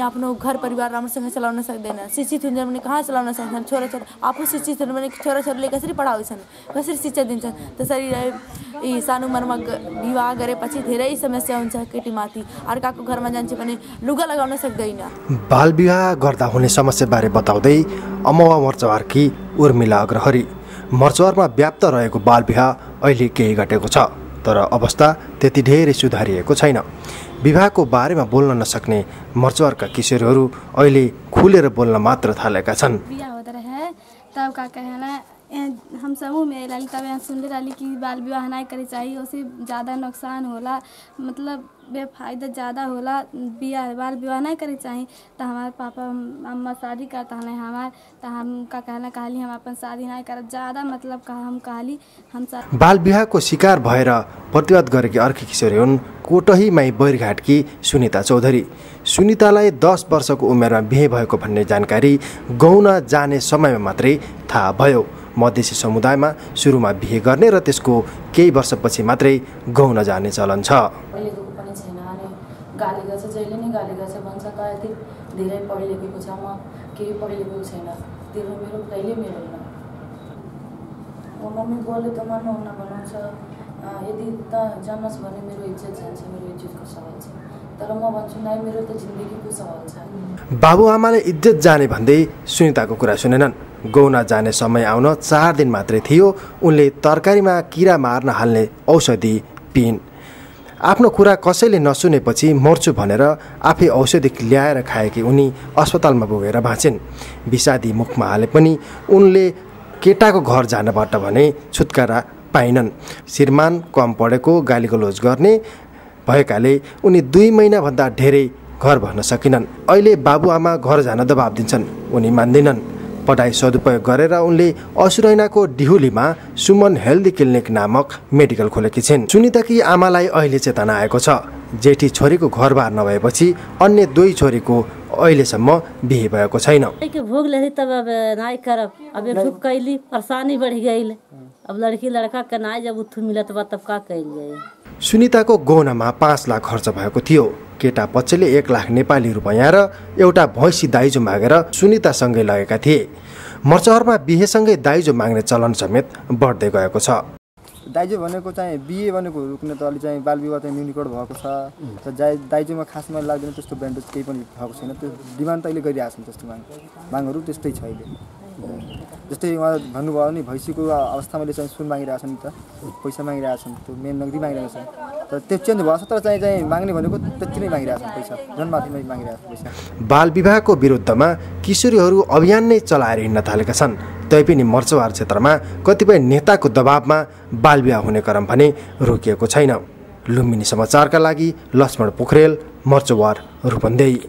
आफ्नो घर परिवार राम्रोसँग चलाउन सक्दैन, शिक्षित हुन्छन् भने कहाँ चलाउन सक्छन्, छोराछोरी आफू शिक्षित हुनु भने छोराछोरीले कसरी पढाउँछन्, कसरी शिक्षा दिन्छन्। त्यसरी यी सानो उमेरमा विवाह गरेपछि धेरै समस्या हुन्छ, केटीमाथि अर्काको घरमा जान्छ भने लुगा लगाउन सक्दैन। बाल विवाह गर्दा हुने समस्याबारे बताउँदै अमवा मर्चवारकी उर्मिला अग्रहरी, मर्चवारमा व्याप्त रहेको बाल विवाह अहिले केही घटेको छ, तर अवस्था त्यति धेरै सुधारिएको छैन। विवाहको बारेमा बोल्न नसक्ने मर्चवारका किशोरहरू अहिले खुलेर बोल्न मात्र थालेका छन्। विवाह होता रहे तब का कहना हम समूह में रही, तब यहाँ सुन रही कि बाल विवाह नहीं करे चाहिए, उससे ज़्यादा नुकसान होला, मतलब बेफायदा ज़्यादा होला, बाल विवाह नहीं करे चाहिए। तो हमारे पापा अम्मा शादी करता है हमारे, तो हम का कहना कहली हम अपन शादी नहीं कर ज़्यादा, मतलब कहा हम कहली हम बाल विवाहको शिकार भएर प्रतिवाद गरेकी अर्की किशोरी हुन् कोटही माई बैरघाटकी सुनिता चौधरी। सुनितालाई 10 वर्षको उमेरमा बिहे भएको भन्ने जानकारी गौन जाने समयमा मात्रै थाहा भयो। मधेसी समुदायमा सुरुमा बिहे गर्ने र त्यसको केही वर्षपछि मात्रै गौन जाने चलन छ। गाली गर्छ, जहिले नै गाली गर्छ, भन्छ त धेरै पढे लेखेको छ, म केही पढे लेखेको छैन, तिम्रो मेरो कहिले मिल्दैन। मम्मी बोले त मान्नुहुन्न भन्नुहुन्छ, यदि त जन्मस भने मेरो इज्जत जान्छ, मेरो इज्जतको सवाल छ, तर म भन्छु नै, मेरो त जिन्दगीको सवाल छ। बाबुआमाले इज्जत जाने भन्दै सुनिताको कुरा सुनेनन्। गौना जाने समय आउन 4 दिन मात्रै थियो, उनले तरकारीमा किरा मार्न हाल्ने औषधि पिइन्। आफ्नो कुरा कसैले नसुनेपछि मर्छु भनेर आफै औषधि ल्याएर खाएकी उनी अस्पतालमा पुगेर बाँचिन्। विषादी मुखमा हाले पनि उनले केटाको घर जानबाट भने छुटकारा पाइनन्। श्रीमान कम पढेको, गालीगलोज गर्ने भएकाले उनी 2 महिनाभन्दा धेरै घर भर्न सकिनन्। अहिले बाबुआमा घर जान दबाब दिन्छन्, उनी मान्दैनन्। पढाइ सदुपयोग गरेर उनले असुरैनाको डिहुलीमा सुमन हेल्दी क्लिनिक नामक मेडिकल खोलेकी छिन्। सुनिताकी आमालाई अहिले चेतना आएको छ। जेठी छोरीको घरबार नभएपछि अन्य 2 छोरीको अहिलेसम्म बिहे भएको छैन। भोग ले तब अब नाइ करब, अब एक कैली परेशानी बढ़ गई, अब लड़की लड़का के नाइ जब उठू मिलत बा तब का कैल जाए। सुनिताको गौनामा 5 लाख खर्च भएको थियो। केटा पक्षले 1 लाख नेपाली रुपैयाँ र एउटा भैँसी दाइजो मागेर सुनितासँगै लगेका थिए। मर्चहरमा बिहेसँगै दाइजो माग्ने चलन समेत बढ्दै गएको छ। दाइजो भनेको चाहिँ बिहे भनेको रुक्ने त अलि चाहिँ बाल विवाह चाहिँ न्यूनीकरण भएको छ। त दाइजोमा खासमा लाग्दैन त्यस्तो ब्यान्डेज केही पनि भएको छैन। त्यो डिमान्ड त अहिले गरिरहेको छन्, त्यस्तो मागहरू त्यस्तै छ अहिले। जस्तै उहाँ भन्नुभयो नि भैँसीको अवस्थामा चाहिँ सुन मागिरहेछन्, त पैसा मागिरहेछन्, त्यो मेन नगदी मागिरहेको छ। तर त्यो चेन्ज भएको छ, तर चाहिँ माग्ने भनेको त्यति नै मागिरहेछन् पैसा, जनमाथिमै मागिरहेको पैसा। बाल विवाहको विरुद्धमा किशोरीहरू अभियान नै चलाएर हिँड्न थालेका छन्। तैपनि मर्चवार क्षेत्रमा कतिपय नेताको दबावमा बाल विवाह हुने क्रम भने रोकिएको छैन। लुम्बिनी समाचारका लागि लक्ष्मण पोखरेल, मर्चवार, रूपन्देही।